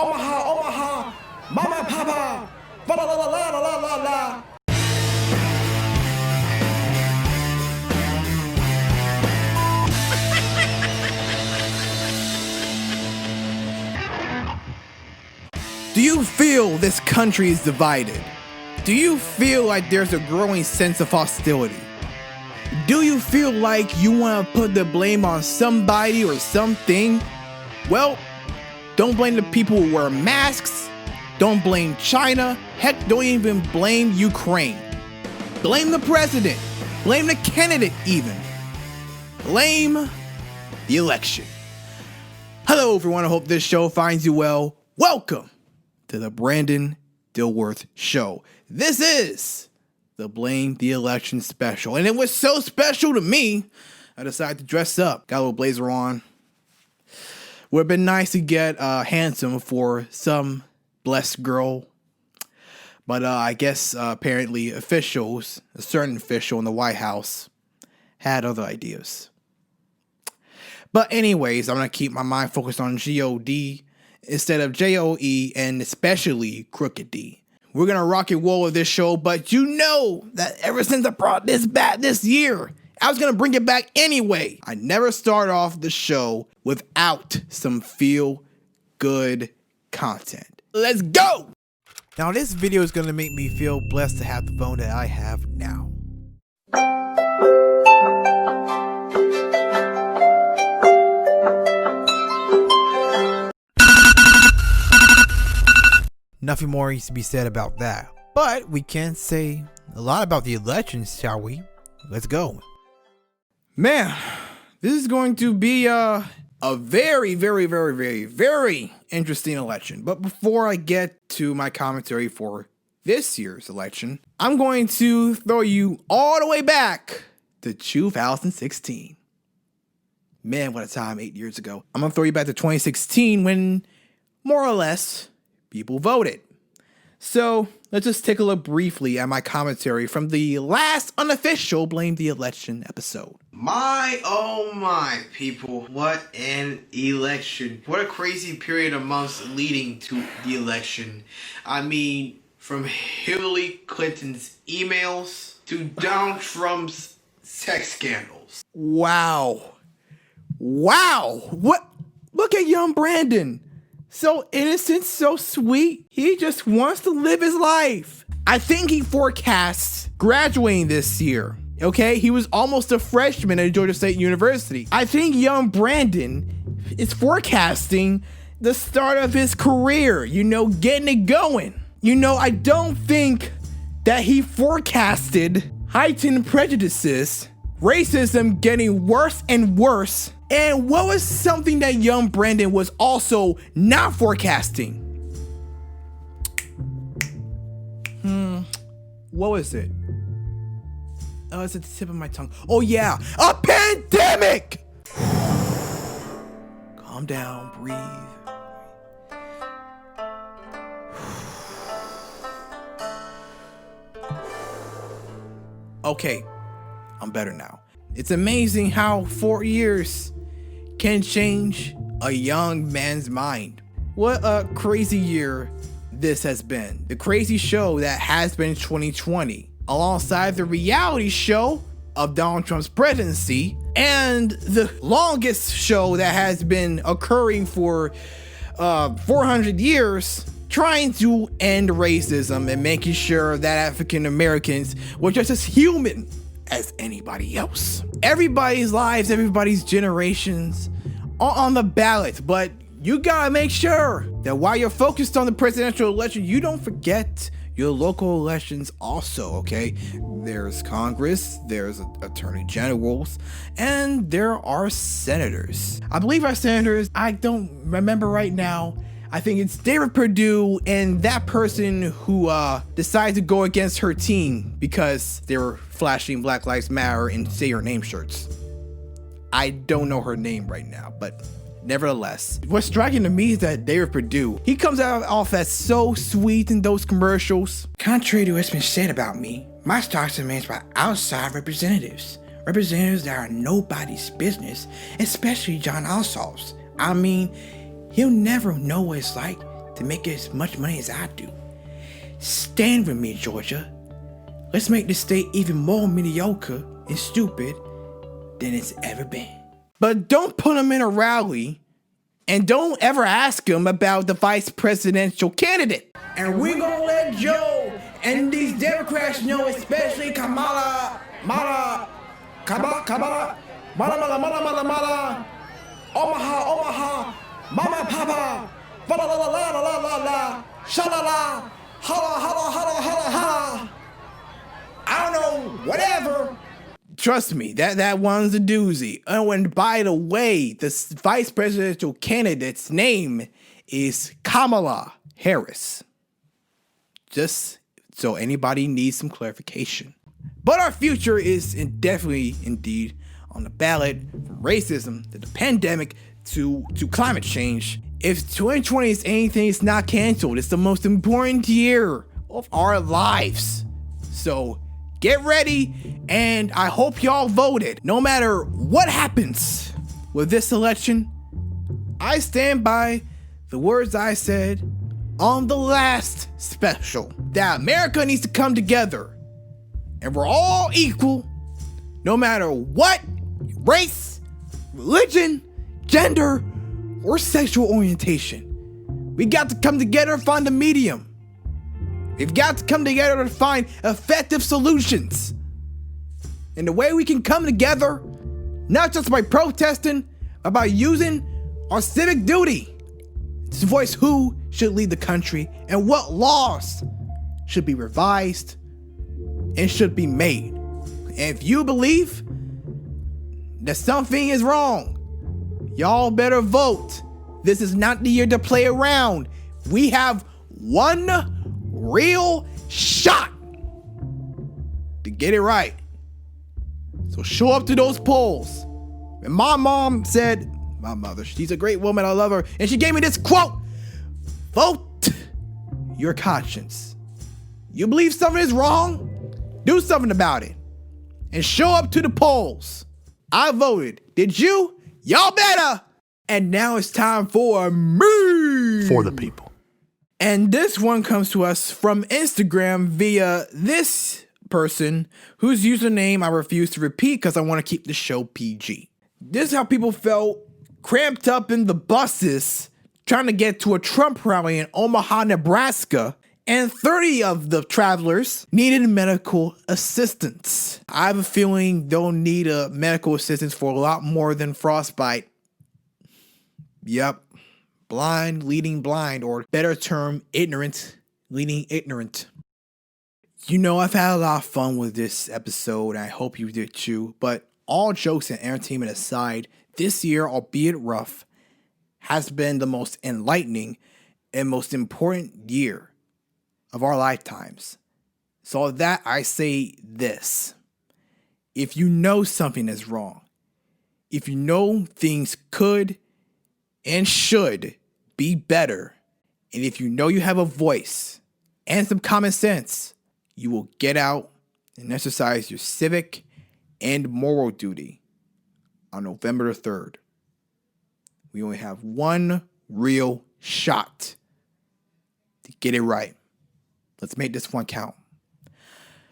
Omaha, Omaha, Mama, Papa, la la la la la la la. Do you feel this country is divided? Do you feel like there's a growing sense of hostility? Do you feel like you want to put the blame on somebody or something? Well, don't blame the people who wear masks. Don't blame China. Heck, don't even blame Ukraine. Blame the president. Blame the candidate even. Blame the election. Hello everyone, I hope this show finds you well. Welcome to the Brandon Dilworth Show. This is the Blame the Election special. And it was so special to me, I decided to dress up. Got a little blazer on. Would have been nice to get handsome for some blessed girl. But I guess apparently officials, a certain official in the White House, had other ideas. But anyways, I'm going to keep my mind focused on G-O-D instead of J-O-E and especially Crooked D. We're going to rock and roll with this show, but you know that ever since I brought this back this year, I was going to bring it back anyway. I never start off the show without some feel-good content. Let's go! Now this video is going to make me feel blessed to have the phone that I have now. Nothing more needs to be said about that. But we can say a lot about the elections, shall we? Let's go. Man, this is going to be a very, very, very, very, very interesting election. But before I get to my commentary for this year's election, I'm going to throw you all the way back to 2016. Man, what a time, 8 years ago. I'm going to throw you back to 2016 when, more or less, people voted. So let's just take a look briefly at my commentary from the last unofficial Blame the Election episode. My, oh my, people. What an election. What a crazy period of months leading to the election. I mean, from Hillary Clinton's emails to Donald Trump's sex scandals. Wow. Wow. What? Look at young Brandon. So innocent, so sweet. He just wants to live his life. I think he forecasts graduating this year. Okay, he was almost a freshman at Georgia State University. I think young Brandon is forecasting the start of his career, getting it going. I don't think that he forecasted heightened prejudices, racism getting worse and worse. And what was something that young Brandon was also not forecasting? What was it? Oh, it's at the tip of my tongue. Oh yeah, a pandemic! Calm down, breathe. Okay, I'm better now. It's amazing how 4 years can change a young man's mind. What a crazy year this has been. The crazy show that has been 2020, alongside the reality show of Donald Trump's presidency, and the longest show that has been occurring for 400 years, trying to end racism and making sure that African Americans were just as human as anybody else. Everybody's lives, everybody's generations are on the ballot, but you gotta make sure that while you're focused on the presidential election, you don't forget your local elections also, okay? There's Congress, there's attorney generals, and there are senators. I believe our senators, I don't remember right now, I think it's David Perdue and that person who decided to go against her team because they were flashing Black Lives Matter and Say Your Name shirts. I don't know her name right now, but nevertheless, what's striking to me is that David Perdue, he comes out off as so sweet in those commercials. Contrary to what's been said about me, my stocks are managed by outside representatives. Representatives that are nobody's business, especially Jon Ossoff's. I mean, he'll never know what it's like to make as much money as I do. Stand with me, Georgia. Let's make this state even more mediocre and stupid than it's ever been. But don't put him in a rally, and don't ever ask him about the vice presidential candidate. And we're gonna let Joe and these Democrats know, especially Kamala, Mala, Omaha, Mama, Papa, la la la la la la la, shalala, holla. I don't know, whatever. Trust me, that one's a doozy. Oh, and by the way, the vice presidential candidate's name is Kamala Harris. Just so anybody needs some clarification. But our future is definitely indeed on the ballot, from racism to the pandemic to climate change. If 2020 is anything, it's not canceled. It's the most important year of our lives. So get ready, and I hope y'all voted. No matter what happens with this election, I stand by the words I said on the last special, that America needs to come together, and we're all equal, no matter what race, religion, gender, or sexual orientation. We got to come together and find a medium. We've got to come together to find effective solutions. And the way we can come together, not just by protesting, but by using our civic duty to voice who should lead the country and what laws should be revised and should be made. And if you believe that something is wrong, y'all better vote. This is not the year to play around. We have one real shot to get it right. So show up to those polls. And my mom said, my mother, she's a great woman, I love her, and she gave me this quote: vote your conscience. You believe something is wrong? Do something about it. And show up to the polls. I voted. Did you? Y'all better. And now it's time for me. For the people. And this one comes to us from Instagram via this person whose username I refuse to repeat because I want to keep the show PG. This is how people felt cramped up in the buses trying to get to a Trump rally in Omaha, Nebraska, and 30 of the travelers needed medical assistance. I have a feeling they'll need a medical assistance for a lot more than frostbite. Yep. Blind leading blind, or better term, ignorant leading ignorant. You know, I've had a lot of fun with this episode, and I hope you did too. But all jokes and entertainment aside, this year, albeit rough, has been the most enlightening and most important year of our lifetimes. So with that, I say this. If you know something is wrong, if you know things could and should be better, and if you know you have a voice and some common sense, you will get out and exercise your civic and moral duty on November the 3rd. We only have one real shot to get it right. Let's make this one count.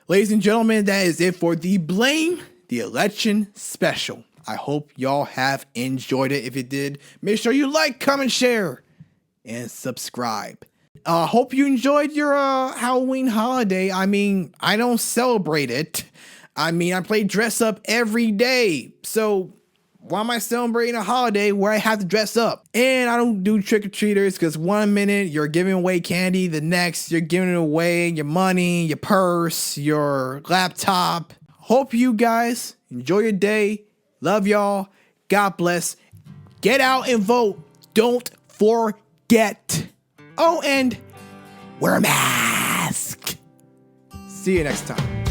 Ladies and gentlemen, that is it for the Blame the Election special. I hope y'all have enjoyed it. If you did, make sure you like, comment, share, and subscribe. Hope you enjoyed your Halloween holiday. I mean, I don't celebrate it. I mean, I play dress up every day. So why am I celebrating a holiday where I have to dress up? And I don't do trick-or-treaters because 1 minute you're giving away candy, the next you're giving away your money, your purse, your laptop. Hope you guys enjoy your day. Love y'all. God bless. Get out and vote. Don't forget. Oh, and wear a mask. See you next time.